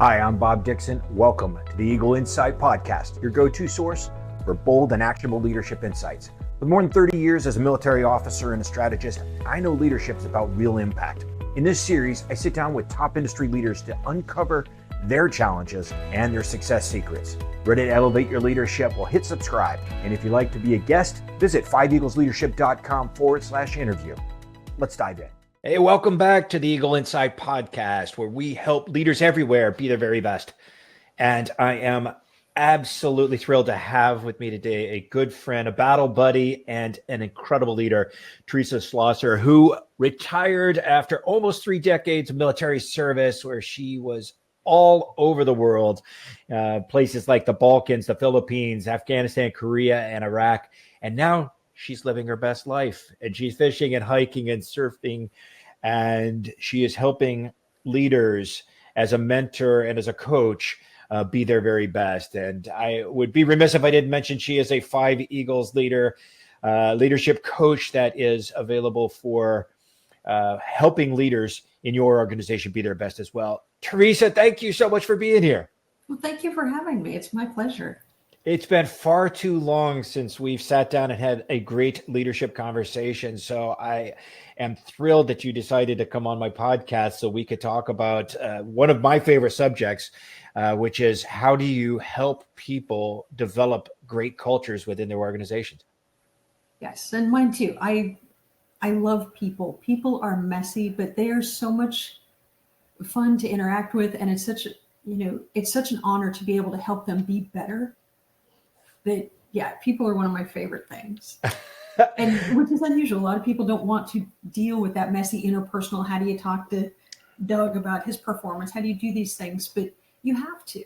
Hi, I'm Bob Dixon. Welcome to the Eagle Insight Podcast, your go-to source for bold and actionable leadership insights. With more than 30 years as a military officer and a strategist, I know leadership is about real impact. In this series, I sit down with top industry leaders to uncover their challenges and their success secrets. Ready to elevate your leadership? Well, hit subscribe. And if you'd like to be a guest, visit 5eaglesleadership.com/interview. Let's dive in. Hey, welcome back to the Eagle Insight Podcast, where we help leaders everywhere be their very best. And I am absolutely thrilled to have with me today a good friend, a battle buddy, and an incredible leader, Teresa Schlosser, who retired after almost 3 decades of military service, where she was all over the world, places like the Balkans, the Philippines, Afghanistan, Korea, and Iraq. And now she's living her best life, and she's fishing and hiking and surfing, and she is helping leaders as a mentor and as a coach be their very best. And I would be remiss if I didn't mention she is a 5 Eagles leadership coach that is available for helping leaders in your organization be their best as well. Teresa, thank you so much for being here. Well, thank you for having me. It's my pleasure. It's been far too long since we've sat down and had a great leadership conversation. So I am thrilled that you decided to come on my podcast so we could talk about one of my favorite subjects, which is how do you help people develop great cultures within their organizations? Yes, and mine too. I love people. People are messy, but they are so much fun to interact with, and it's such an honor to be able to help them be better. That, yeah, people are one of my favorite things, and which is unusual. A lot of people don't want to deal with that messy interpersonal. How do you talk to Doug about his performance? How do you do these things? But you have to.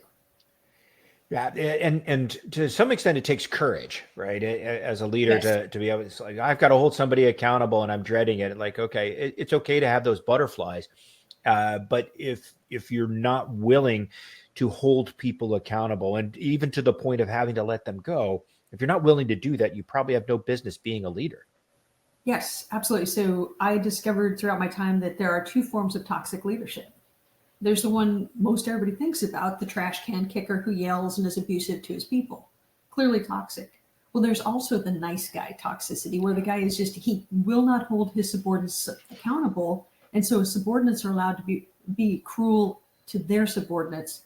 Yeah, and to some extent, it takes courage, right? As a leader, Yes. to be able to, like, I've got to hold somebody accountable, and I'm dreading it. Like, okay, it's okay to have those butterflies, but if you're not willing to hold people accountable, and even to the point of having to let them go, if you're not willing to do that, you probably have no business being a leader. Yes, absolutely. So I discovered throughout my time that there are 2 forms of toxic leadership. There's the one most everybody thinks about, the trash can kicker who yells and is abusive to his people. Clearly toxic. Well, there's also the nice guy toxicity, where the guy is just, he will not hold his subordinates accountable. And so his subordinates are allowed to be cruel to their subordinates.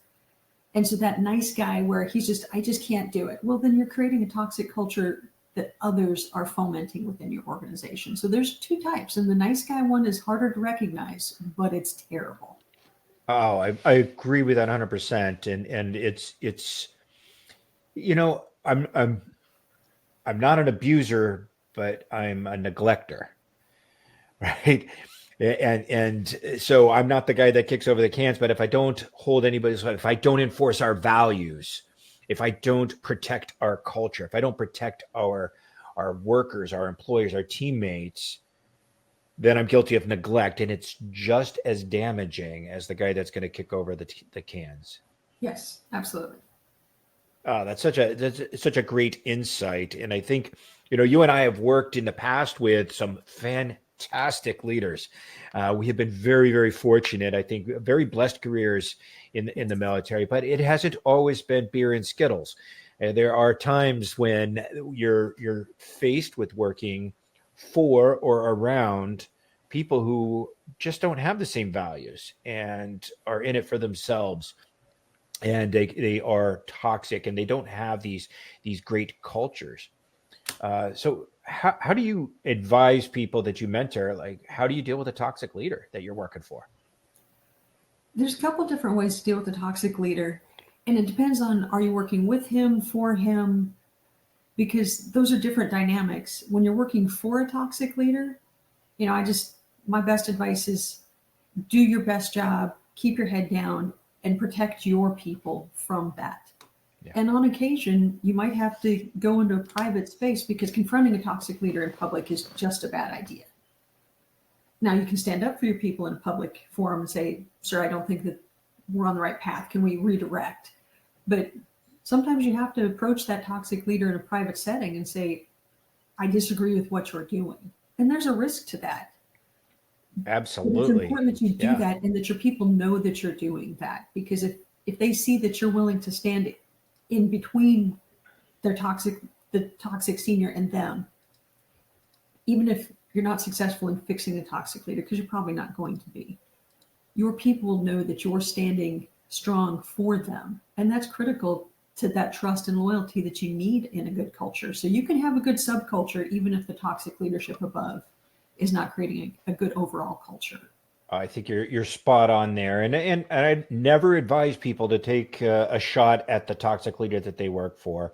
And so that nice guy where he's just, I just can't do it. Well, then you're creating a toxic culture that others are fomenting within your organization. So there's 2 types. And the nice guy one is harder to recognize, but it's terrible. Oh, I agree with that 100%. And it's I'm not an abuser, but I'm a neglector, right? And so I'm not the guy that kicks over the cans, but if I don't hold anybody's, if I don't enforce our values, if I don't protect our culture, if I don't protect our workers, our employees, our teammates, then I'm guilty of neglect, and it's just as damaging as the guy that's going to kick over the cans. Yes, absolutely. That's such a great insight, and I think you and I have worked in the past with some fantastic leaders. We have been very, very fortunate. I think very blessed careers in the military, but it hasn't always been beer and Skittles. There are times when you're faced with working for or around people who just don't have the same values and are in it for themselves, and they are toxic, and they don't have these great cultures. So how do you advise people that you mentor, like how do you deal with a toxic leader that you're working for? There's a couple different ways to deal with a toxic leader. And it depends on, are you working with him, for him? Because those are different dynamics. When you're working for a toxic leader, my best advice is do your best job, keep your head down, and protect your people from that. Yeah. And on occasion, you might have to go into a private space because confronting a toxic leader in public is just a bad idea. Now, you can stand up for your people in a public forum and say, sir, I don't think that we're on the right path. Can we redirect? But sometimes you have to approach that toxic leader in a private setting and say, I disagree with what you're doing. And there's a risk to that. Absolutely. But it's important that you do that and that your people know that you're doing that. Because if if they see that you're willing to stand in between the toxic senior and them, even if you're not successful in fixing the toxic leader, because you're probably not going to be, your people know that you're standing strong for them. And that's critical to that trust and loyalty that you need in a good culture. So you can have a good subculture, even if the toxic leadership above is not creating a good overall culture. I think you're spot on there, and I never advise people to take a shot at the toxic leader that they work for,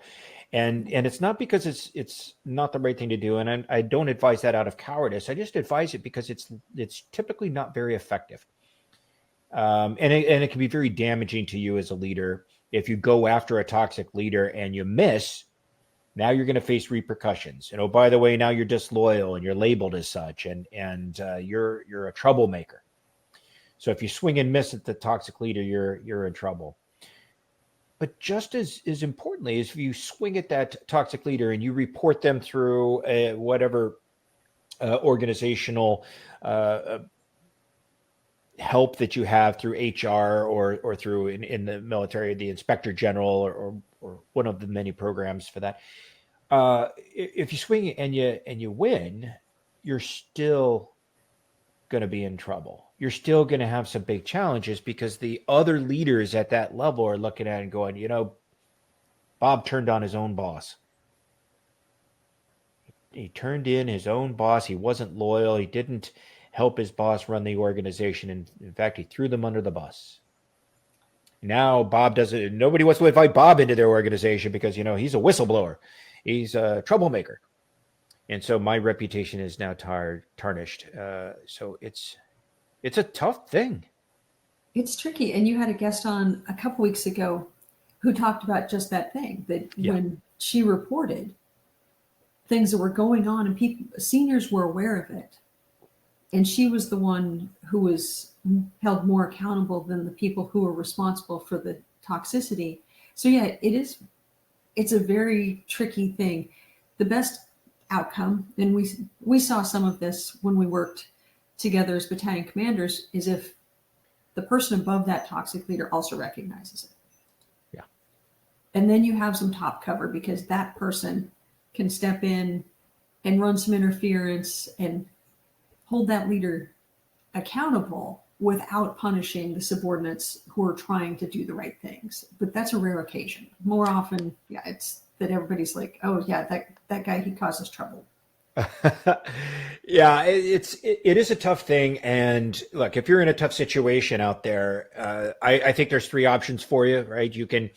and it's not because it's not the right thing to do, and I don't advise that out of cowardice. I just advise it because it's typically not very effective, and it can be very damaging to you as a leader if you go after a toxic leader and you miss. Now you're going to face repercussions. And oh, by the way, now you're disloyal and you're labeled as such, and you're a troublemaker. So if you swing and miss at the toxic leader, you're in trouble. But just as importantly is if you swing at that toxic leader and you report them through whatever organizational help that you have through HR or through in the military, the inspector general or one of the many programs for that. If you swing and you win, you're still going to be in trouble. You're still going to have some big challenges because the other leaders at that level are looking at it and going, Bob turned on his own boss. He turned in his own boss. He wasn't loyal. He didn't help his boss run the organization. And in fact, he threw them under the bus. Now Bob doesn't, nobody wants to invite Bob into their organization because, he's a whistleblower. He's a troublemaker. And so my reputation is now tarnished. So it's a tough thing. It's tricky. And you had a guest on a couple weeks ago who talked about just that thing, that when she reported things that were going on and seniors were aware of it. And she was the one who was held more accountable than the people who were responsible for the toxicity. So yeah, it's a very tricky thing. The best outcome, and we saw some of this when we worked together as battalion commanders, is if the person above that toxic leader also recognizes it. Yeah. And then you have some top cover because that person can step in and run some interference and hold that leader accountable without punishing the subordinates who are trying to do the right things. But that's a rare occasion. More often, it's that everybody's like, oh yeah, that guy, he causes trouble. Yeah, it is a tough thing. And look, if you're in a tough situation out there, I think there's three options for you, right? You can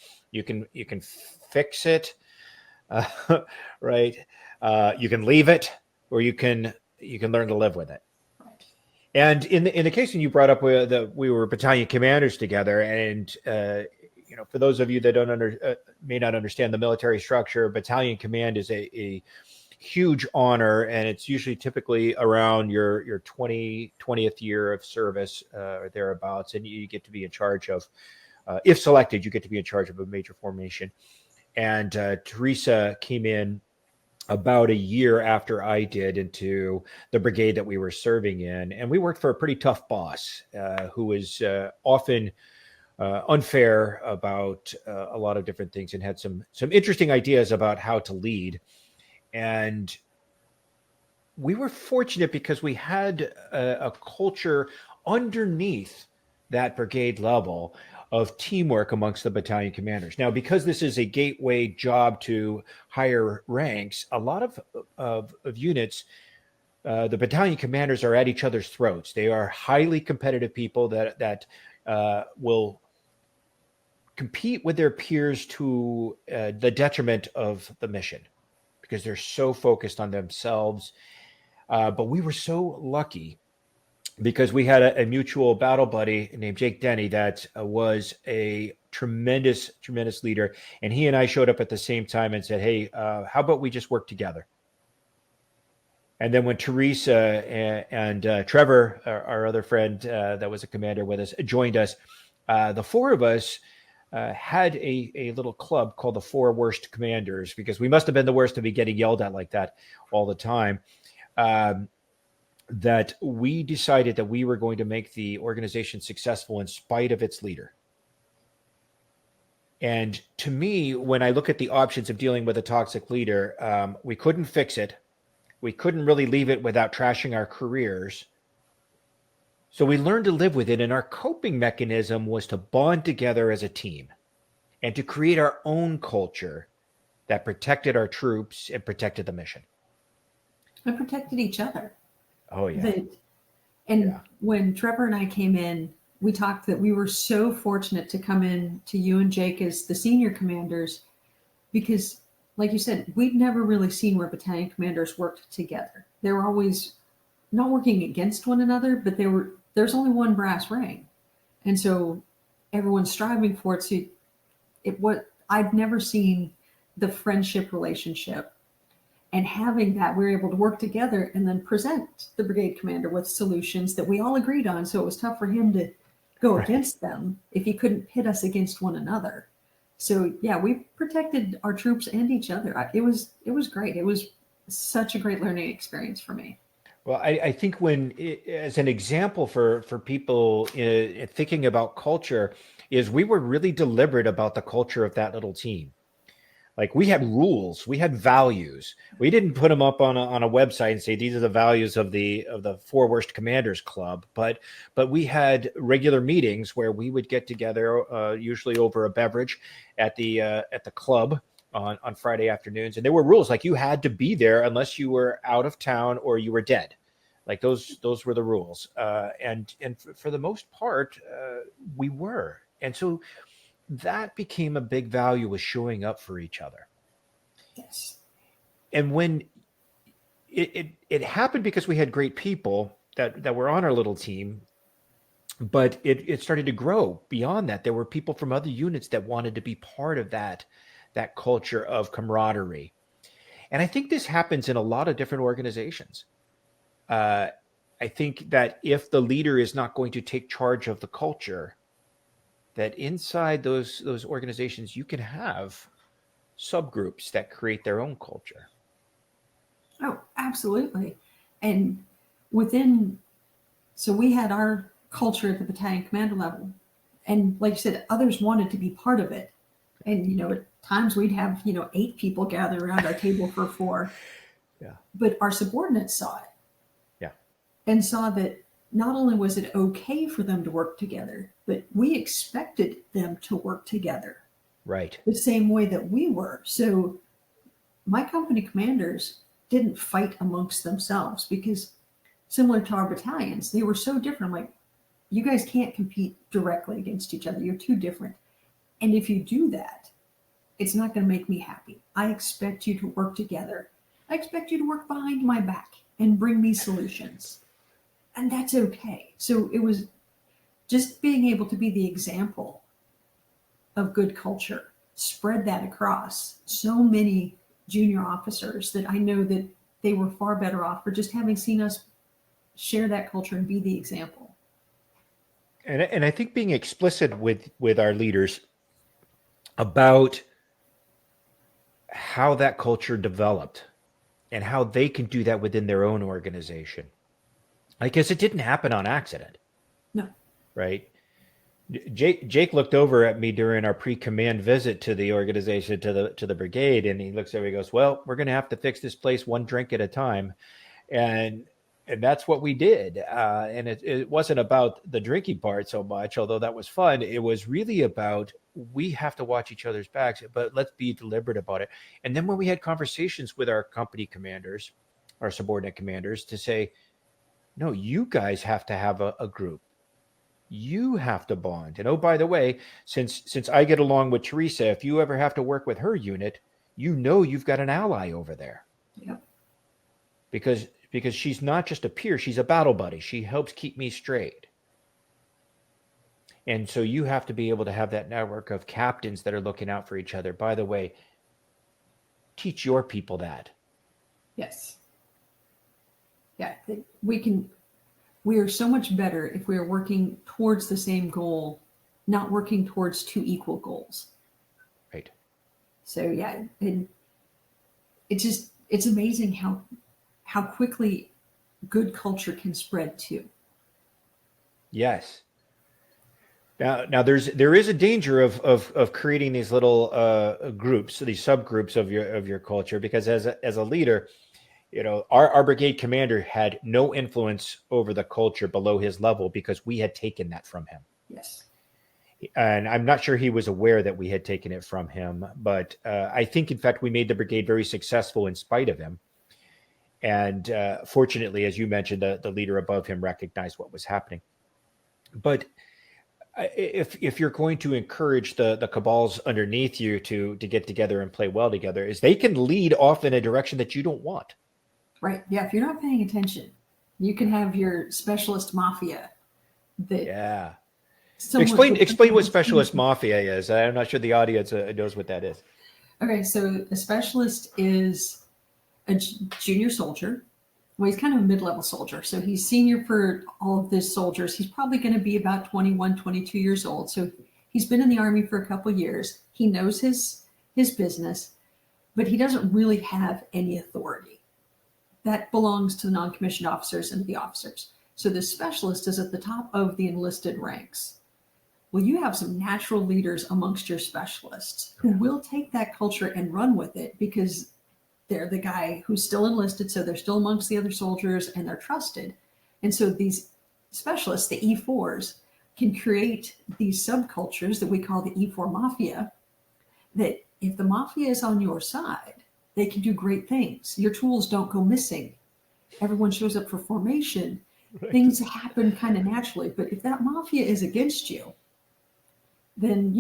fix it, right? You can leave it, or you can learn to live with it. And in the case when you brought up we were battalion commanders together, and for those of you that may not understand the military structure, battalion command is a huge honor, and it's usually typically around your 20th year of service or thereabouts, and you get to be in charge of, if selected, you get to be in charge of a major formation. And Teresa came in about a year after I did into the brigade that we were serving in. And we worked for a pretty tough boss who was often unfair about a lot of different things and had some interesting ideas about how to lead. And we were fortunate because we had a culture underneath that brigade level of teamwork amongst the battalion commanders. Now, because this is a gateway job to higher ranks, a lot of units, the battalion commanders are at each other's throats. They are highly competitive people that will compete with their peers to the detriment of the mission because they're so focused on themselves. But we were so lucky because we had a mutual battle buddy named Jake Denny that was a tremendous leader. And he and I showed up at the same time and said, hey, how about we just work together? And then when Teresa and Trevor, our other friend that was a commander with us, joined us, the four of us had a little club called the Four Worst Commanders because we must have been the worst to be getting yelled at like that all the time. That we decided that we were going to make the organization successful in spite of its leader. And to me, when I look at the options of dealing with a toxic leader, we couldn't fix it. We couldn't really leave it without trashing our careers. So we learned to live with it. And our coping mechanism was to bond together as a team and to create our own culture that protected our troops and protected the mission. And protected each other. Oh, yeah. And when Trevor and I came in, we talked that we were so fortunate to come in to you and Jake as the senior commanders because, like you said, we'd never really seen where battalion commanders worked together. They were always not working against one another, but there's only one brass ring. And so everyone's striving for it. So I'd never seen the friendship relationship. And having that, we were able to work together and then present the brigade commander with solutions that we all agreed on. So it was tough for him to go against them if he couldn't pit us against one another. So yeah, we protected our troops and each other. It was great. It was such a great learning experience for me. Well, I think as an example for people thinking about culture, is we were really deliberate about the culture of that little team. Like we had rules, we had values. We didn't put them up on a website and say these are the values of the four worst commanders club, but we had regular meetings where we would get together, usually over a beverage at the club on Friday afternoons, and there were rules like you had to be there unless you were out of town or you were dead. Like those were the rules, and for the most part, we were, and so that became a big value, was showing up for each other. Yes. And when it happened because we had great people that were on our little team, but it started to grow beyond that. There were people from other units that wanted to be part of that culture of camaraderie. And I think this happens in a lot of different organizations. I think that if the leader is not going to take charge of the culture, that inside those organizations, you can have subgroups that create their own culture. Oh, absolutely. And so we had our culture at the battalion commander level. And like you said, others wanted to be part of it. And, at times we'd have, 8 people gather around our table for 4. Yeah. But our subordinates saw it. Yeah. And saw that not only was it okay for them to work together, but we expected them to work together. Right. The same way that we were. So my company commanders didn't fight amongst themselves because similar to our battalions, they were so different. Like, you guys can't compete directly against each other. You're too different. And if you do that, it's not going to make me happy. I expect you to work together. I expect you to work behind my back and bring me solutions. And that's okay. So it was just being able to be the example of good culture, spread that across so many junior officers that I know that they were far better off for just having seen us share that culture and be the example. And I think being explicit with our leaders about how that culture developed and how they can do that within their own organization. I guess it didn't happen on accident. No. Right? Jake looked over at me during our pre-command visit to the organization, to the brigade, and he looks over, he goes, "Well, we're going to have to fix this place one drink at a time." And that's what we did. And it wasn't about the drinking part so much, although that was fun. It was really about, we have to watch each other's backs, but let's be deliberate about it. And then when we had conversations with our company commanders, our subordinate commanders, to say, no, you guys have to have a group. You have to bond. And oh, by the way, since I get along with Teresa, if you ever have to work with her unit, you've got an ally over there. Yep. Because she's not just a peer, she's a battle buddy. She helps keep me straight. And so you have to be able to have that network of captains that are looking out for each other. By the way, teach your people that. Yes. Yeah, we are so much better if we are working towards the same goal, not working towards 2 equal goals. Right. So yeah, and it's amazing how quickly good culture can spread too. Yes. Now there is a danger of creating these little groups, these subgroups of your culture, because as a leader, our brigade commander had no influence over the culture below his level because we had taken that from him. Yes. And I'm not sure he was aware that we had taken it from him, but I think, in fact, we made the brigade very successful in spite of him. And fortunately, as you mentioned, the leader above him recognized what was happening. But if you're going to encourage the cabals underneath you to get together and play well together, is they can lead off in a direction that you don't want. Right. Yeah. If you're not paying attention, you can have your specialist mafia. Yeah. Explain what specialist mafia is. I'm not sure the audience knows what that is. Okay. So a specialist is a junior soldier. Well, he's kind of a mid-level soldier. So he's senior for all of these soldiers. He's probably going to be about 21, 22 years old. So he's been in the Army for a couple of years. He knows his business, but he doesn't really have any authority. That belongs to the non-commissioned officers and the officers. So the specialist is at the top of the enlisted ranks. Well, you have some natural leaders amongst your specialists who will take that culture and run with it because they're the guy who's still enlisted, so they're still amongst the other soldiers and they're trusted. And so these specialists, the E4s, can create these subcultures that we call the E4 Mafia, that if the Mafia is on your side, they can do great things. Your tools don't go missing. Everyone shows up for formation. Right. Things happen kind of naturally. But if that Mafia is against you, then,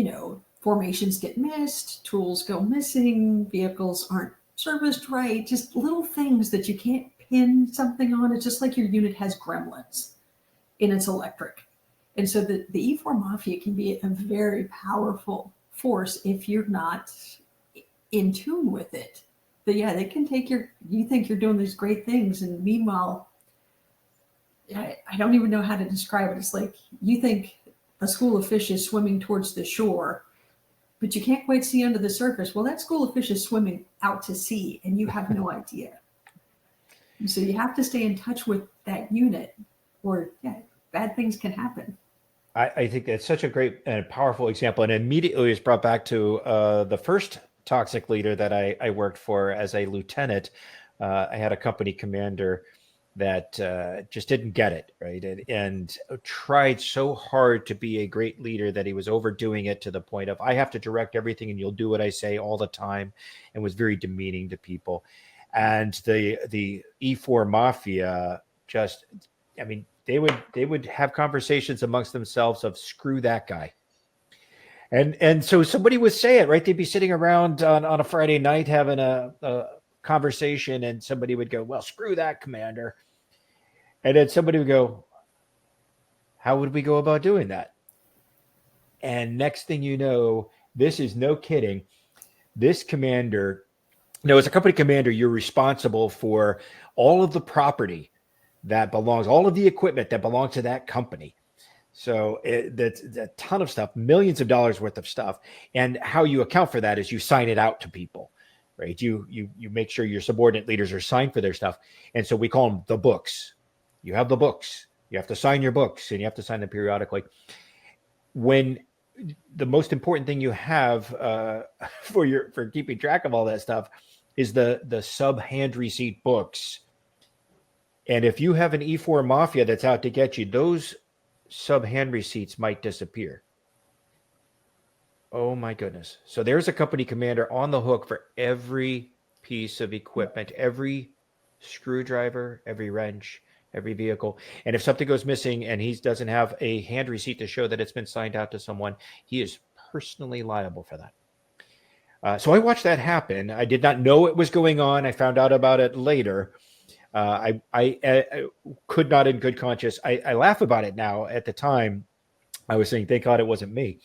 formations get missed, tools go missing, vehicles aren't serviced right, just little things that you can't pin something on. It's just like your unit has gremlins in its electric. And so the E4 Mafia can be a very powerful force if you're not in tune with it. But yeah, they can take you think you're doing these great things, and meanwhile, I don't even know how to describe it. It's like you think a school of fish is swimming towards the shore, but you can't quite see under the surface. Well, that school of fish is swimming out to sea, and you have no idea. And so you have to stay in touch with that unit, or bad things can happen. I think that's such a great and powerful example, and immediately is brought back to the first toxic leader that I worked for as a lieutenant. I had a company commander that just didn't get it, right? And tried so hard to be a great leader that he was overdoing it to the point of, I have to direct everything and you'll do what I say all the time, and was very demeaning to people. And the E4 Mafia just, they would have conversations amongst themselves of screw that guy. And so somebody would say it, right? They'd be sitting around on a Friday night having a conversation, and somebody would go, well, screw that commander. And then somebody would go, how would we go about doing that? And next thing you know, this is no kidding. This commander, as a company commander, you're responsible for all of the property that belongs, all of the equipment that belongs to that company. So that's a ton of stuff, millions of dollars worth of stuff. And how you account for that is you sign it out to people, right? You make sure your subordinate leaders are signed for their stuff. And so we call them the books. You have the books. You have to sign your books, and you have to sign them periodically. When the most important thing you have for keeping track of all that stuff is the sub hand receipt books. And if you have an E4 Mafia that's out to get you, those sub hand receipts might disappear. Oh my goodness. So there's a company commander on the hook for every piece of equipment, every screwdriver, every wrench, every vehicle. And if something goes missing and he doesn't have a hand receipt to show that it's been signed out to someone, he is personally liable for that. So I watched that happen. I did not know it was going on. I found out about it later. I could not in good conscience. I laugh about it now. At the time, I was saying, thank God it wasn't me.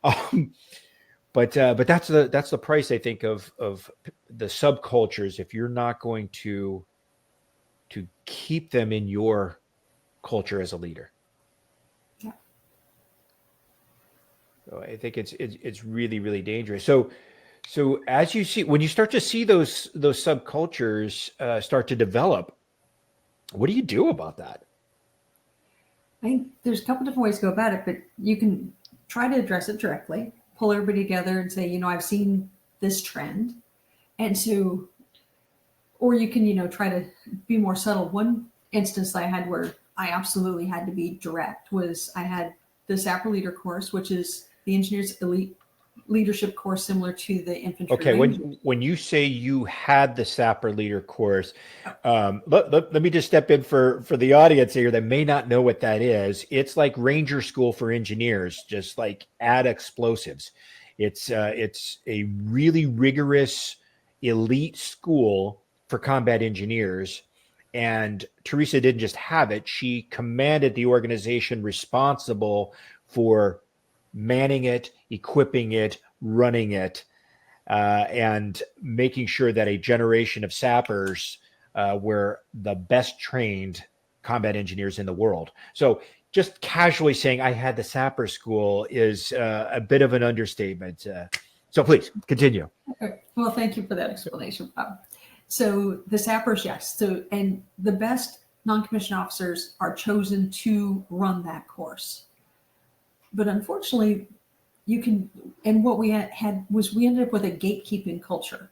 But that's the price, I think, of the subcultures. If you're not going to keep them in your culture as a leader. Yeah. So I think it's really, really dangerous. So as you see, when you start to see those subcultures start to develop, what do you do about that? I think there's a couple different ways to go about it, but you can try to address it directly, pull everybody together and say, I've seen this trend. And so, or you can, try to be more subtle. One instance I had where I absolutely had to be direct was I had the Sapper Leader course, which is the engineer's elite leadership course similar to the infantry. Okay, when you say you had the Sapper Leader course, let me just step in for the audience here that may not know what that is. It's like Ranger School for engineers, just like add explosives. It's a really rigorous elite school for combat engineers. And Teresa didn't just have it; she commanded the organization responsible for manning it, equipping it, running it, and making sure that a generation of sappers were the best trained combat engineers in the world. So just casually saying I had the sapper school is a bit of an understatement. So please continue. Okay. Well, thank you for that explanation, Bob. So the sappers, yes. So, and the best non-commissioned officers are chosen to run that course. But unfortunately, and what we had was we ended up with a gatekeeping culture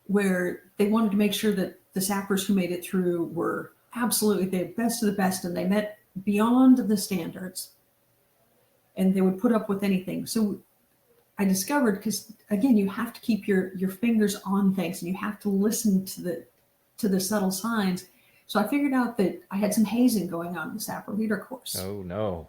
where they wanted to make sure that the sappers who made it through were absolutely the best of the best and they met beyond the standards and they would put up with anything. So I discovered, because again, you have to keep your fingers on things and you have to listen to the subtle signs. So I figured out that I had some hazing going on in the Sapper Leader course. Oh no.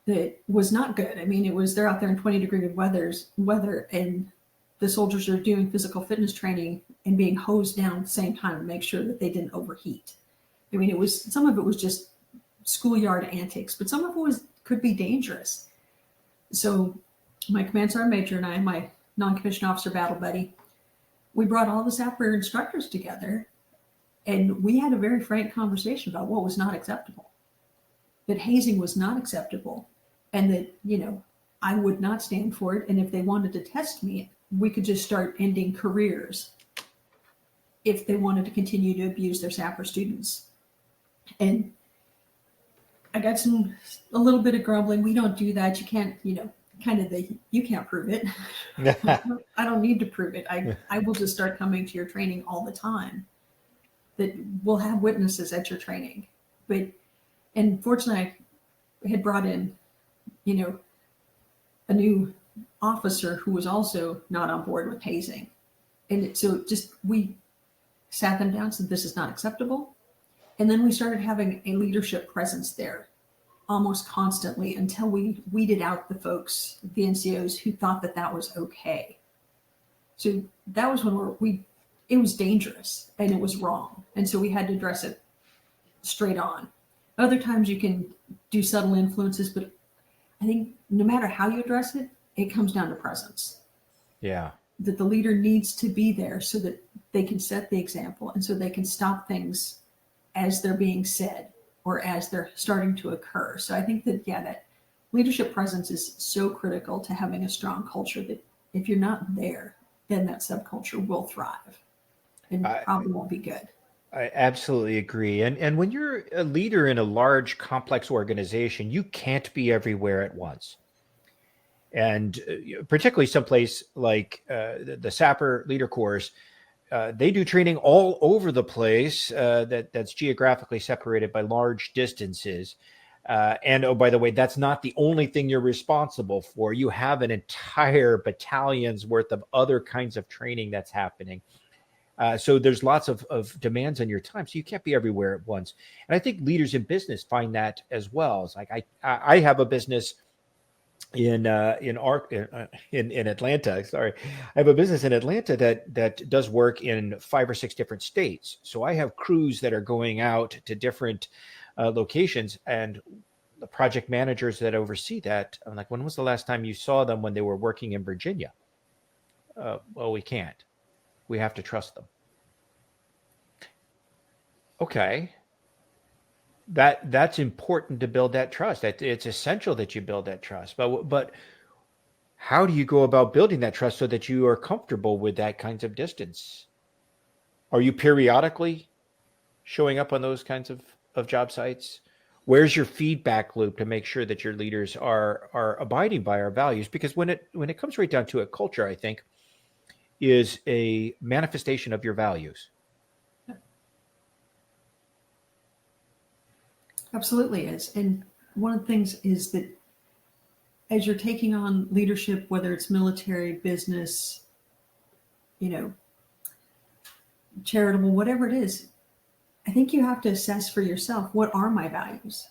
That was not good. I mean, they're out there in 20-degree weather and the soldiers are doing physical fitness training and being hosed down at the same time to make sure that they didn't overheat. I mean, some of it was just schoolyard antics, but some of it could be dangerous. So my command sergeant major and I, my non-commissioned officer battle buddy, we brought all the sapper instructors together and we had a very frank conversation about what was not acceptable. That hazing was not acceptable and that, I would not stand for it. And if they wanted to test me, we could just start ending careers if they wanted to continue to abuse their sapper students. And I got a little bit of grumbling. We don't do that. You can't, you can't prove it. I don't need to prove it. I will just start coming to your training all the time. That we'll have witnesses at your training. And fortunately, I had brought in, a new officer who was also not on board with hazing. And so we sat them down, said this is not acceptable. And then we started having a leadership presence there almost constantly until we weeded out the folks, the NCOs who thought that was okay. So that was when it was dangerous and it was wrong. And so we had to address it straight on. Other times you can do subtle influences, but I think no matter how you address it, it comes down to presence. Yeah. That the leader needs to be there so that they can set the example and so they can stop things as they're being said or as they're starting to occur. So I think that leadership presence is so critical to having a strong culture that if you're not there, then that subculture will thrive and probably won't be good. I absolutely agree. And when you're a leader in a large, complex organization, you can't be everywhere at once. And particularly someplace like the Sapper Leader Course, they do training all over the place that's geographically separated by large distances. And oh, by the way, that's not the only thing you're responsible for. You have an entire battalion's worth of other kinds of training that's happening. So there's lots of demands on your time. So you can't be everywhere at once. And I think leaders in business find that as well. It's like I have a business in Atlanta. Sorry, I have a business in Atlanta that does work in 5 or 6 different states. So I have crews that are going out to different locations, and the project managers that oversee that, I'm like, when was the last time you saw them when they were working in Virginia? Well, we can't. We have to trust them. Okay. That's important to build that trust. It's essential that you build that trust. But how do you go about building that trust so that you are comfortable with that kinds of distance? Are you periodically showing up on those kinds of job sites? Where's your feedback loop to make sure that your leaders are abiding by our values? Because when it comes right down to it, culture, I think, is a manifestation of your values. Absolutely is. And one of the things is that as you're taking on leadership, whether it's military, business, charitable, whatever it is, I think you have to assess for yourself, what are my values?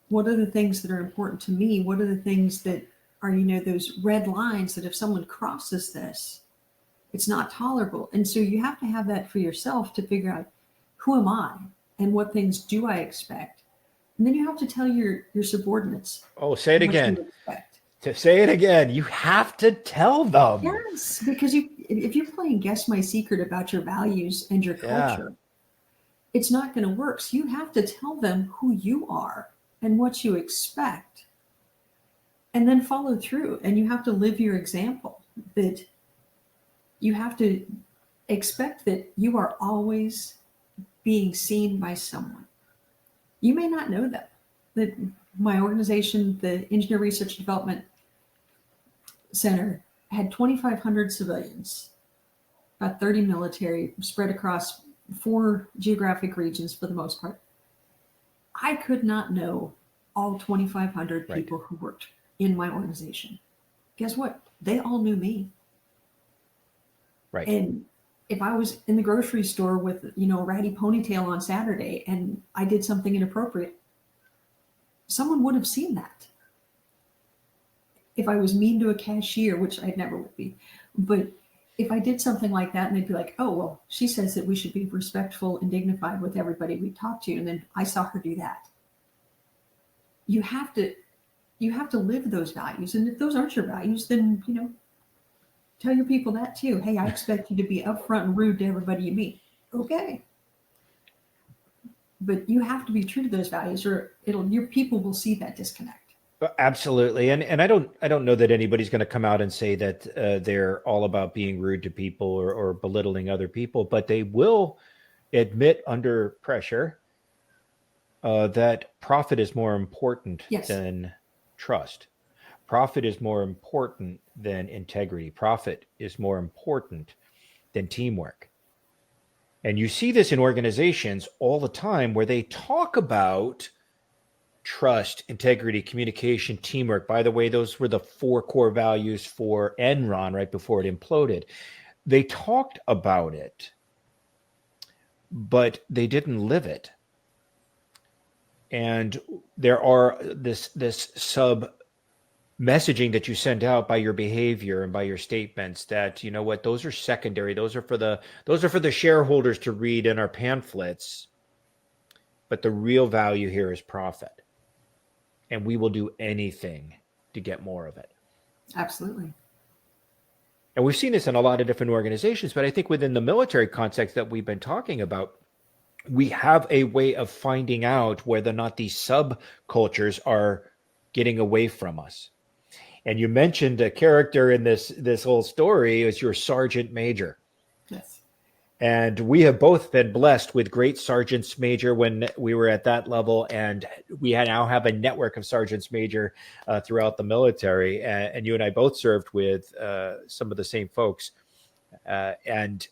What are the things that are important to me? What are the things that are, those red lines that if someone crosses this, it's not tolerable. And so you have to have that for yourself to figure out, who am I and what things do I expect? And then you have to tell your subordinates. Oh, say it what you again. expect. To say it again, you have to tell them. Yes, because if you're playing guess my secret about your values and your culture, it's not going to work. So you have to tell them who you are and what you expect, and then follow through. And you have to live your example, that you have to expect that you are always being seen by someone. You may not know that. That my organization, the Engineer Research Development Center, had 2,500 civilians, about 30 military, spread across 4 geographic regions for the most part. I could not know all 2,500 people who worked in my organization. Guess what? They all knew me. Right. And if I was in the grocery store with, a ratty ponytail on Saturday and I did something inappropriate, someone would have seen that. If I was mean to a cashier, which I never would be, but if I did something like that and they'd be like, oh, well, she says that we should be respectful and dignified with everybody we talk to, and then I saw her do that. You have to live those values. And if those aren't your values, then, tell your people that too. Hey, I expect you to be upfront and rude to everybody you meet. Okay. But you have to be true to those values, or your people will see that disconnect. Absolutely. And I don't know that anybody's going to come out and say that they're all about being rude to people or belittling other people, but they will admit under pressure that profit is more important than trust. Profit is more important than integrity. Profit is more important than teamwork. And you see this in organizations all the time where they talk about trust, integrity, communication, teamwork. By the way, those were the 4 core values for Enron right before it imploded. They talked about it, but they didn't live it. And there are this sub messaging that you send out by your behavior and by your statements that, those are secondary. Those are for the shareholders to read in our pamphlets. But the real value here is profit. And we will do anything to get more of it. Absolutely. And we've seen this in a lot of different organizations, but I think within the military context that we've been talking about, we have a way of finding out whether or not these subcultures are getting away from us. And you mentioned a character in this whole story is your sergeant major. Yes. And we have both been blessed with great sergeants major when we were at that level. And we now have a network of sergeants major throughout the military. And you and I both served with some of the same folks. Sergeant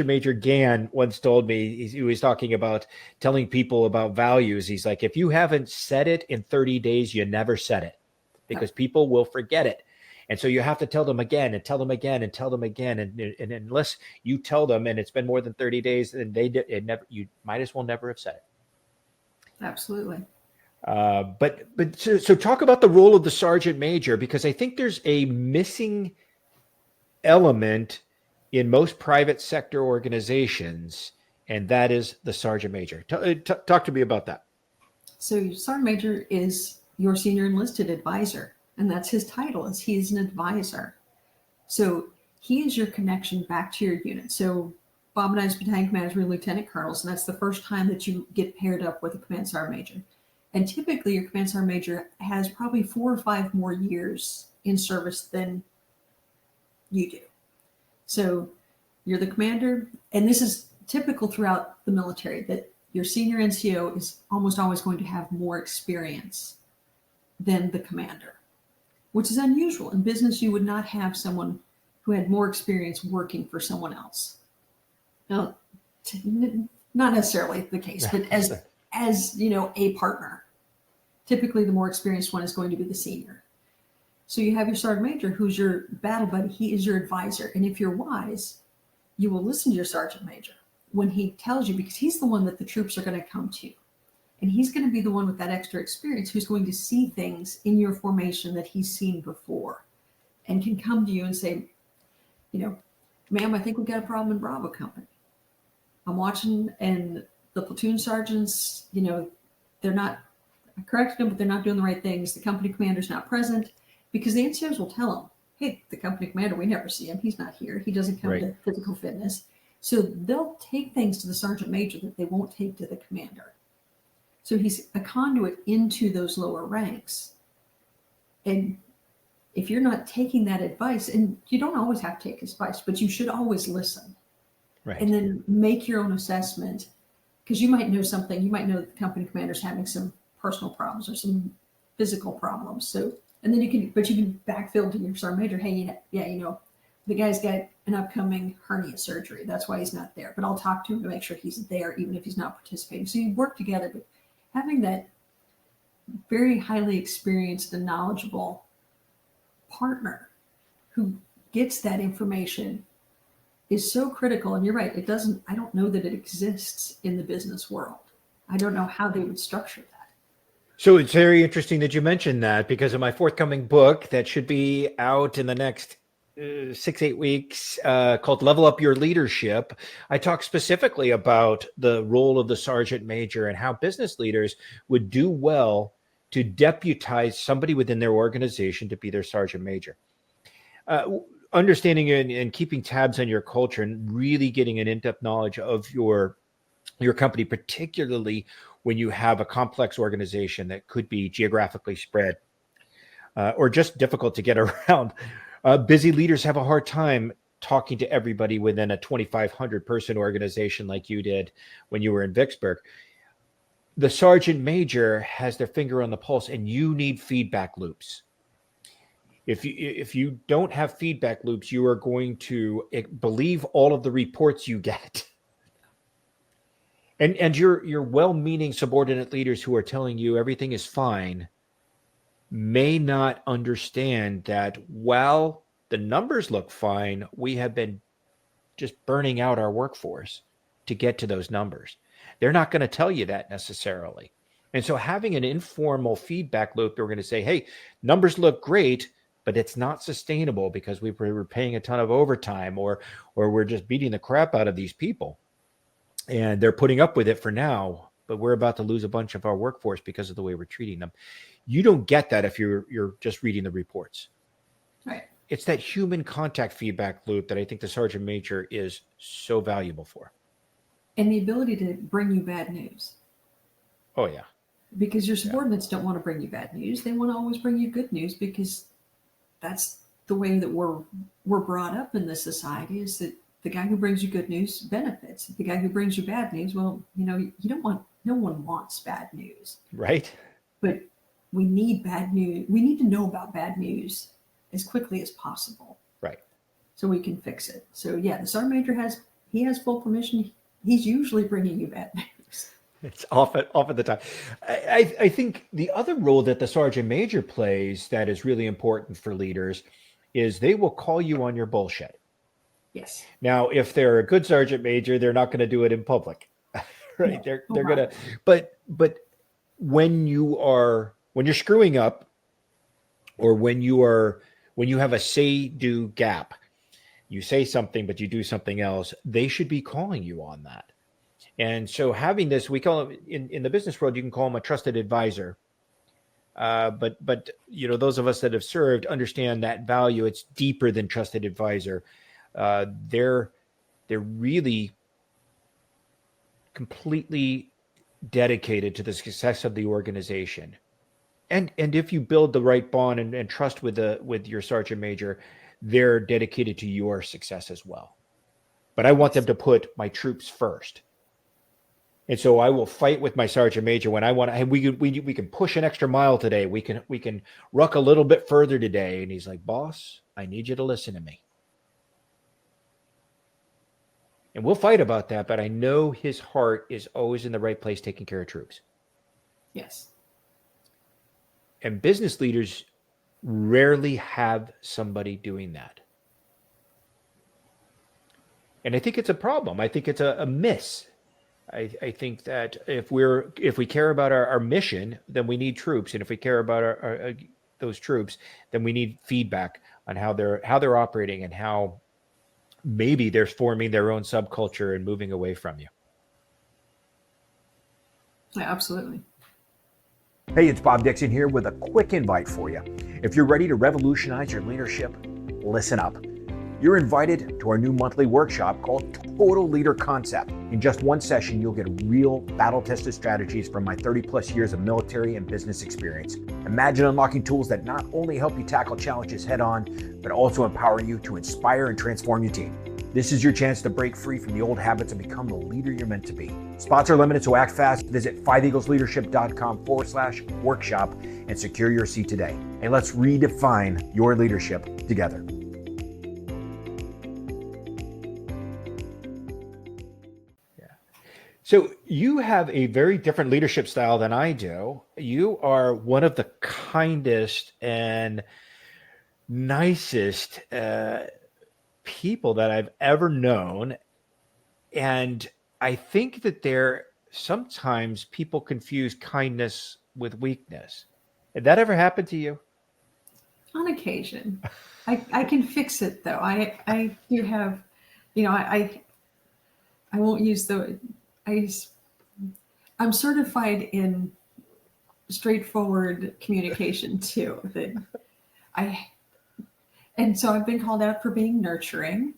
Major Gann once told me, he was talking about telling people about values. He's like, if you haven't said it in 30 days, you never said it, because people will forget it. And so you have to tell them again and tell them again and tell them again. And unless you tell them and it's been more than 30 days, then you might as well never have said it. Absolutely. So talk about the role of the sergeant major, because I think there's a missing element in most private sector organizations, and that is the sergeant major. Talk to me about that. So sergeant major is your senior enlisted advisor. And that's his title, is he is an advisor. So he is your connection back to your unit. So Bob and I's battalion commanders were lieutenant colonels, and that's the first time that you get paired up with a command sergeant major. And typically your command sergeant major has probably 4 or 5 more years in service than you do. So you're the commander, and this is typical throughout the military, that your senior NCO is almost always going to have more experience than the commander, which is unusual. In business, you would not have someone who had more experience working for someone else. Now, not necessarily the case, but as you know, a partner, typically the more experienced one is going to be the senior. So you have your sergeant major, who's your battle buddy. He is your advisor. And if you're wise, you will listen to your sergeant major when he tells you, because he's the one that the troops are going to come to. And he's going to be the one with that extra experience who's going to see things in your formation that he's seen before and can come to you and say, you know, ma'am, I think we've got a problem in Bravo Company. I'm watching, and the platoon sergeants, you know, they're not, I corrected them, but they're not doing the right things. The company commander's not present, because the NCOs will tell them, hey, the company commander, we never see him. He's not here. He doesn't come to physical fitness. So they'll take things to the sergeant major that they won't take to the commander. So he's a conduit into those lower ranks. And if you're not taking that advice, and you don't always have to take his advice, but you should always listen. Right. And then make your own assessment, because you might know something. You might know that the company commander's having some personal problems or some physical problems. So, and then you can backfill to your sergeant major. Hey, yeah, you know, the guy's got an upcoming hernia surgery. That's why he's not there. But I'll talk to him to make sure he's there, even if he's not participating. So you work together, but having that very highly experienced and knowledgeable partner who gets that information is so critical. And you're right, I don't know that it exists in the business world. I don't know how they would structure that. So it's very interesting that you mentioned that, because in my forthcoming book that should be out in the next 6-8 weeks, called Level Up Your Leadership, I talk specifically about the role of the sergeant major and how business leaders would do well to deputize somebody within their organization to be their sergeant major. Understanding and keeping tabs on your culture and really getting an in-depth knowledge of your company, particularly when you have a complex organization that could be geographically spread or just difficult to get around. Busy leaders have a hard time talking to everybody within a 2,500 person organization like you did when you were in Vicksburg. The sergeant major has their finger on the pulse, and you need feedback loops. If you don't have feedback loops, you are going to believe all of the reports you get. And your well-meaning subordinate leaders who are telling you everything is fine may not understand that while the numbers look fine, we have been just burning out our workforce to get to those numbers. They're not going to tell you that necessarily. And so having an informal feedback loop, they're going to say, hey, numbers look great, but it's not sustainable because we were paying a ton of overtime, or we're just beating the crap out of these people. And they're putting up with it for now, but we're about to lose a bunch of our workforce because of the way we're treating them. You don't get that if you're just reading the reports. Right. It's that human contact feedback loop that I think the sergeant major is so valuable for. And the ability to bring you bad news. Oh, yeah. Because your subordinates don't want to bring you bad news. They want to always bring you good news, because that's the way that we're brought up in this society, is that the guy who brings you good news benefits. The guy who brings you bad news, well, you know, no one wants bad news. Right. But we need bad news. We need to know about bad news as quickly as possible. Right. So we can fix it. So yeah, the sergeant major has full permission. He's usually bringing you bad news. It's often the time. I think the other role that the sergeant major plays that is really important for leaders is they will call you on your bullshit. Yes. Now, if they're a good sergeant major, they're not going to do it in public, right? No, they're going to, but when you're screwing up, or when you have a say-do gap, you say something, but you do something else, they should be calling you on that. And so having this, we call it in the business world, you can call them a trusted advisor. But you know, those of us that have served understand that value. It's deeper than trusted advisor. They're really completely dedicated to the success of the organization. And if you build the right bond and trust with your sergeant major, they're dedicated to your success as well. But I want them to put my troops first. And so I will fight with my sergeant major when I want to. Hey, we can push an extra mile today. We can ruck a little bit further today. And he's like, boss, I need you to listen to me. And we'll fight about that, but I know his heart is always in the right place, taking care of troops. Yes. And business leaders rarely have somebody doing that. And I think it's a problem. I think it's a miss. I think that if we care about our mission, then we need troops, and if we care about our those troops, then we need feedback on how they're operating and how maybe they're forming their own subculture and moving away from you. Yeah, absolutely. Hey, it's Bob Dixon here with a quick invite for you. If you're ready to revolutionize your leadership, listen up. You're invited to our new monthly workshop called Total Leader Concept. In just one session, you'll get real battle-tested strategies from my 30-plus years of military and business experience. Imagine unlocking tools that not only help you tackle challenges head-on, but also empower you to inspire and transform your team. This is your chance to break free from the old habits and become the leader you're meant to be. Spots are limited, so act fast. Visit 5eaglesleadership.com/workshop and secure your seat today. And let's redefine your leadership together. So you have a very different leadership style than I do. You are one of the kindest and nicest people that I've ever known. And I think that sometimes people confuse kindness with weakness. Did that ever happen to you? On occasion. I can fix it though. I do have, I won't use I'm certified in straightforward communication too. And so I've been called out for being nurturing.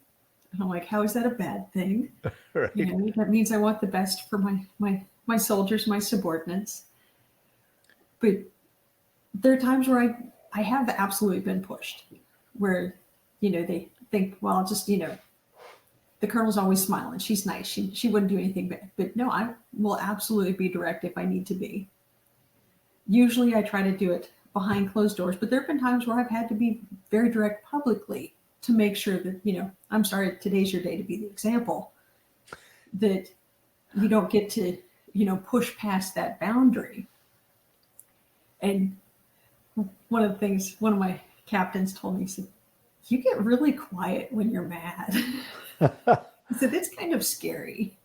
And I'm like, how is that a bad thing? Right. That means I want the best for my soldiers, my subordinates. But there are times where I have absolutely been pushed, where, they think, well, just, the colonel's always smiling. She's nice. She wouldn't do anything bad. But no, I will absolutely be direct if I need to be. Usually I try to do it behind closed doors, but there have been times where I've had to be very direct publicly to make sure that, I'm sorry, today's your day to be the example, that you don't get to, push past that boundary. And one of my captains told me, he said, you get really quiet when you're mad. He said, it's kind of scary.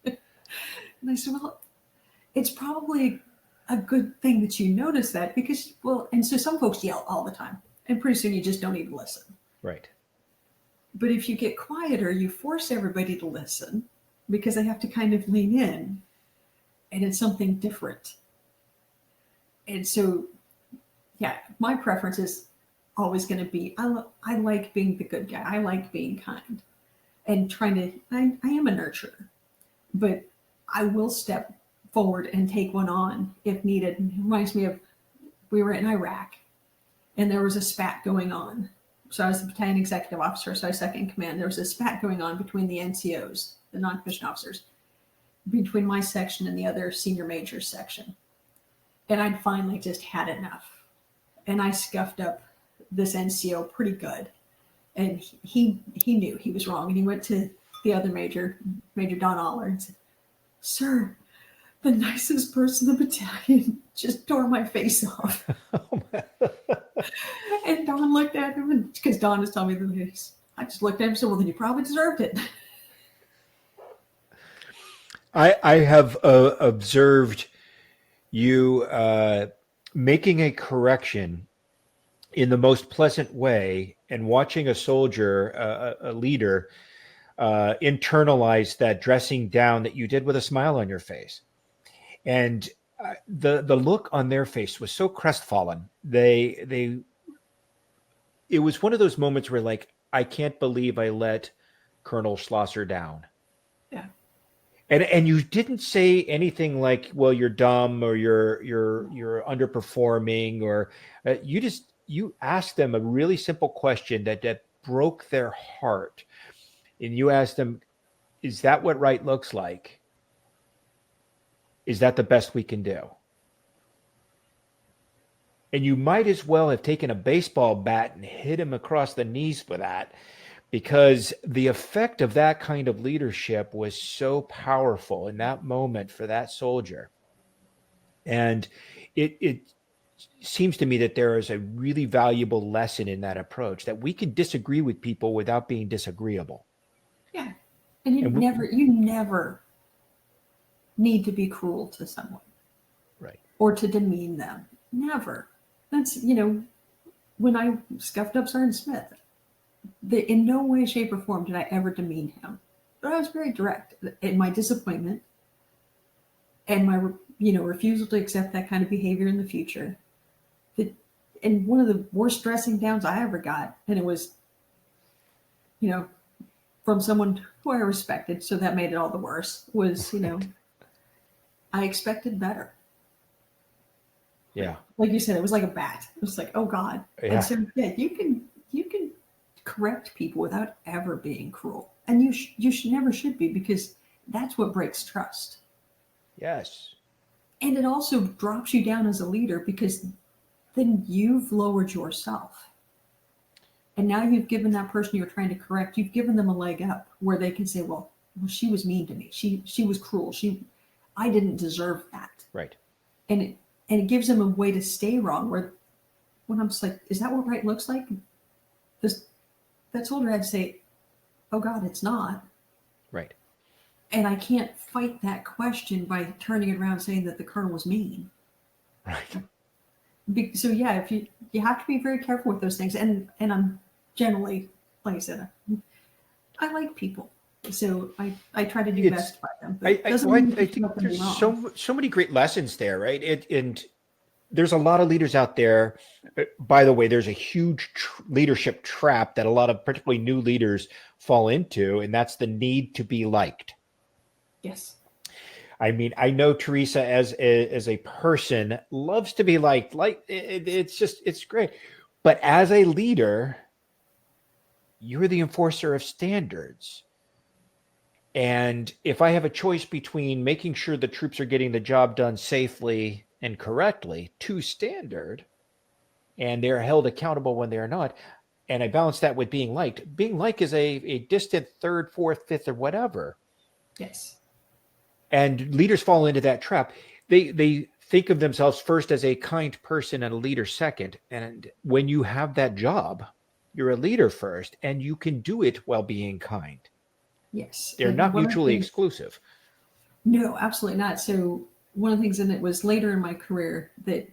And I said, well, it's probably a good thing that you notice that because, and so some folks yell all the time and pretty soon you just don't even listen. Right. But if you get quieter, you force everybody to listen because they have to kind of lean in and it's something different. And so, yeah, my preference is always going to be, I like being the good guy. I like being kind and I am a nurturer, but I will step forward and take one on if needed. It reminds me of, we were in Iraq and there was a spat going on. So I was the battalion executive officer, so I was second in command. There was a spat going on between the NCOs, the non-commissioned officers, between my section and the other senior majors section. And I'd finally just had enough. And I scuffed up this NCO pretty good. And he knew he was wrong. And he went to the other major, Major Don Aller, and said, sir, the nicest person in the battalion just tore my face off. And Don looked at him, and because Don was telling me this, I just looked at him and said, well, then you probably deserved it. I have observed you making a correction in the most pleasant way and watching a soldier, a leader, internalize that dressing down that you did with a smile on your face. And the look on their face was so crestfallen. It was one of those moments where, like, I can't believe I let Colonel Schlosser down. Yeah. And you didn't say anything like, well, you're dumb or you're underperforming, or you asked them a really simple question that broke their heart. And you asked them, is that what right looks like? is that the best we can do? And you might as well have taken a baseball bat and hit him across the knees for that, because the effect of that kind of leadership was so powerful in that moment for that soldier. And it seems to me that there is a really valuable lesson in that approach, that we can disagree with people without being disagreeable. Yeah. And you never need to be cruel to someone. Right. Or to demean them. Never. That's, when I scuffed up Sergeant Smith, in no way, shape, or form did I ever demean him. But I was very direct in my disappointment and my, refusal to accept that kind of behavior in the future. And one of the worst dressing downs I ever got, and it was, from someone who I respected, so that made it all the worse, was, I expected better. Yeah. Like you said, it was like a bat. It was like, oh God. Yeah. And so, you can correct people without ever being cruel. And you never should be, because that's what breaks trust. Yes. And it also drops you down as a leader, because then you've lowered yourself. And now you've given that person you're trying to correct, you've given them a leg up where they can say, well, she was mean to me. She was cruel. I didn't deserve that. Right. And it gives them a way to stay wrong, where when I'm just like, is that what right looks like? That soldier had to say, oh God, it's not. Right. And I can't fight that question by turning it around and saying that the colonel was mean. Right. So yeah, if you have to be very careful with those things. And I'm generally, like I said, I like people. So I try to do best by them. But I think there's so many great lessons there, right? And there's a lot of leaders out there. By the way, there's a huge leadership trap that a lot of particularly new leaders fall into, and that's the need to be liked. Yes. I mean, I know Teresa as a person loves to be liked. It's great. But as a leader, you're the enforcer of standards. And if I have a choice between making sure the troops are getting the job done safely and correctly to standard, and they're held accountable when they're not, and I balance that with being liked is a distant third, fourth, fifth, or whatever. Yes. And leaders fall into that trap. They think of themselves first as a kind person and a leader second. And when you have that job, you're a leader first, and you can do it while being kind. Yes. They're not mutually exclusive. No, absolutely not. So one of the things, and it was later in my career that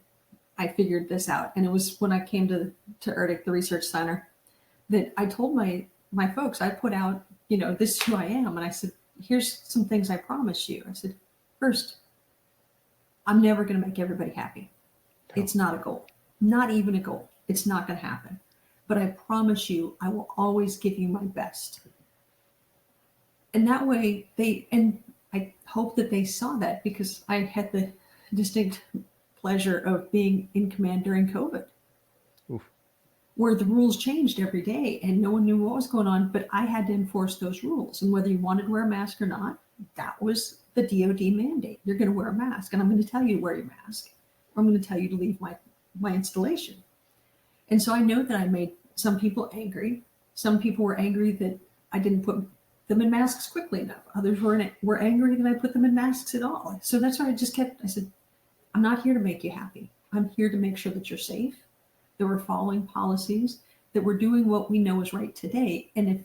I figured this out. And it was when I came to ERDIC, the research center, that I told my folks, I put out, this is who I am. And I said, here's some things I promise you. I said, first, I'm never going to make everybody happy. No. It's not a goal, not even a goal. It's not going to happen. But I promise you, I will always give you my best. And that way and I hope that they saw that, because I had the distinct pleasure of being in command during COVID. Oof. Where the rules changed every day and no one knew what was going on, but I had to enforce those rules. And whether you wanted to wear a mask or not, that was the DOD mandate. You're going to wear a mask, and I'm going to tell you to wear your mask, or I'm going to tell you to leave my installation. And so I know that I made some people angry. Some people were angry that I didn't put them in masks quickly enough. Others were angry that I put them in masks at all. So that's why I said, I'm not here to make you happy. I'm here to make sure that you're safe, that we're following policies, that we're doing what we know is right today. And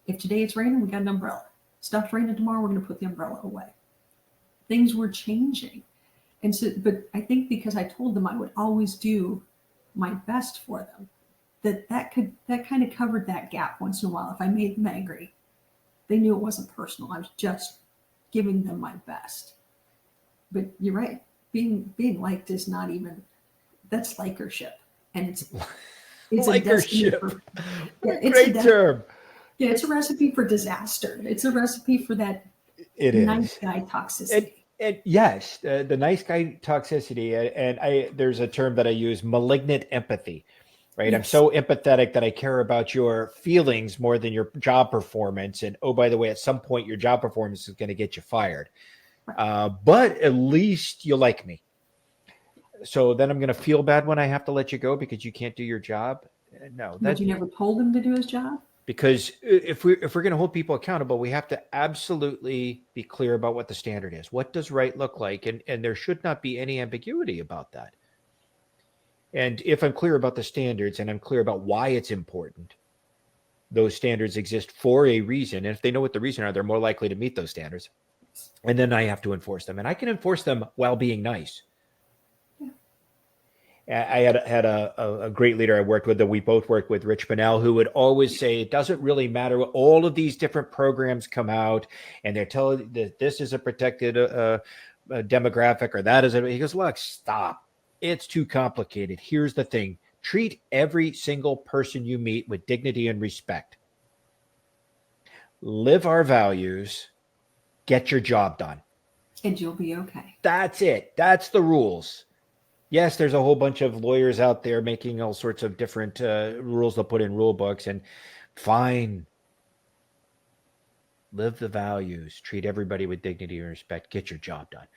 if today it's raining, we got an umbrella. Stops raining tomorrow, we're going to put the umbrella away. Things were changing. And so, but I think because I told them I would always do my best for them, that kind of covered that gap once in a while. If I made them angry, they knew it wasn't personal. I was just giving them my best. But you're right. Being liked is not even, that's likership. And it's likership. Great term. Yeah, it's a recipe for disaster. It's a recipe for that nice guy toxicity. And yes, the nice guy toxicity. And there's a term that I use, malignant empathy. Right. Yes. I'm so empathetic that I care about your feelings more than your job performance. And oh, by the way, at some point, your job performance is going to get you fired. But at least you like me. So then I'm going to feel bad when I have to let you go because you can't do your job. No, But you never told him to do his job? because if we're going to hold people accountable, we have to absolutely be clear about what the standard is. What does right look like? And there should not be any ambiguity about that. And if I'm clear about the standards and I'm clear about why it's important, those standards exist for a reason. And if they know what the reason are, they're more likely to meet those standards. And then I have to enforce them. And I can enforce them while being nice. I had a great leader I worked with that we both worked with, Rich Pinnell, who would always say, it doesn't really matter what all of these different programs come out and they're telling that this is a protected demographic or that is a, he goes, look, stop. It's too complicated. Here's the thing. Treat every single person you meet with dignity and respect. Live our values. Get your job done. And you'll be okay. That's it. That's the rules. Yes, there's a whole bunch of lawyers out there making all sorts of different rules they'll put in rule books, and fine. Live the values. Treat everybody with dignity and respect. Get your job done.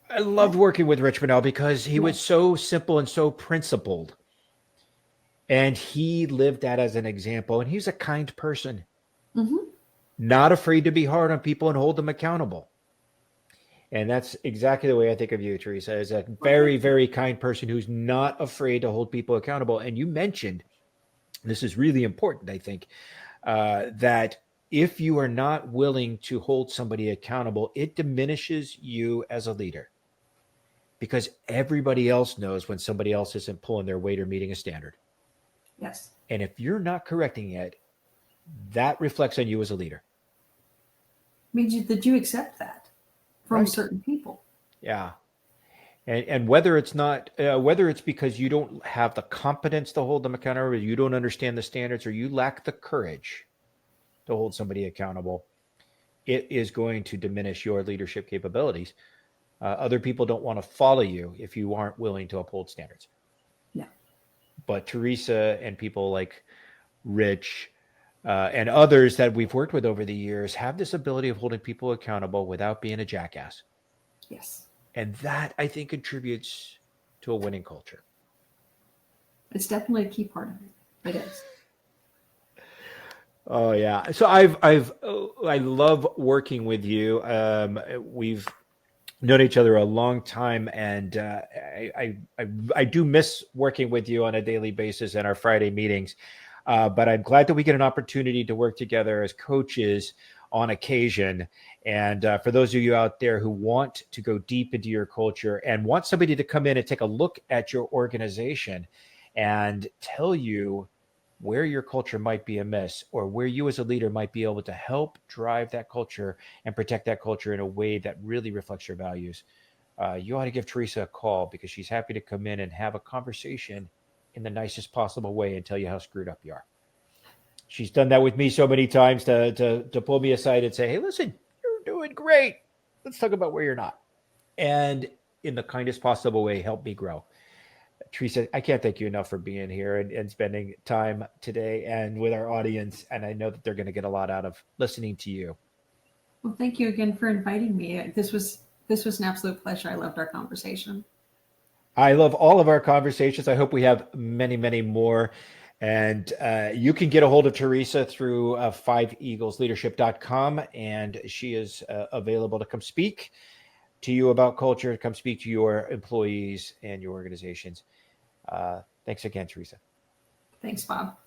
I loved working with Rich Pinnell because he was so simple and so principled. And he lived that as an example. And he's a kind person. Mm-hmm. Not afraid to be hard on people and hold them accountable. And that's exactly the way I think of you, Teresa, as a very, very kind person who's not afraid to hold people accountable. And you mentioned, this is really important, I think, that if you are not willing to hold somebody accountable, it diminishes you as a leader. Because everybody else knows when somebody else isn't pulling their weight or meeting a standard. Yes. And if you're not correcting it, that reflects on you as a leader. Means that you accept that from certain people. Yeah. And whether it's not, whether it's because you don't have the competence to hold them accountable, or you don't understand the standards, or you lack the courage to hold somebody accountable, it is going to diminish your leadership capabilities. Other people don't want to follow you if you aren't willing to uphold standards. Yeah. But Teresa and people like Rich and others that we've worked with over the years have this ability of holding people accountable without being a jackass. Yes. And that, I think, contributes to a winning culture. It's definitely a key part of it. It is. Oh yeah. So I love working with you. We've known each other a long time, and I do miss working with you on a daily basis in our Friday meetings. But I'm glad that we get an opportunity to work together as coaches on occasion. And for those of you out there who want to go deep into your culture and want somebody to come in and take a look at your organization and tell you where your culture might be amiss or where you as a leader might be able to help drive that culture and protect that culture in a way that really reflects your values, you ought to give Teresa a call, because she's happy to come in and have a conversation in the nicest possible way and tell you how screwed up you are. She's done that with me so many times to pull me aside and say, hey, listen, you're doing great. Let's talk about where you're not. And in the kindest possible way, help me grow. Teresa, I can't thank you enough for being here and spending time today and with our audience. And I know that they're going to get a lot out of listening to you. Well, thank you again for inviting me. This was an absolute pleasure. I loved our conversation. I love all of our conversations. I hope we have many, many more. And you can get a hold of Teresa through 5eaglesleadership.com. And she is available to come speak to you about culture, come speak to your employees and your organizations. Thanks again, Teresa. Thanks, Bob.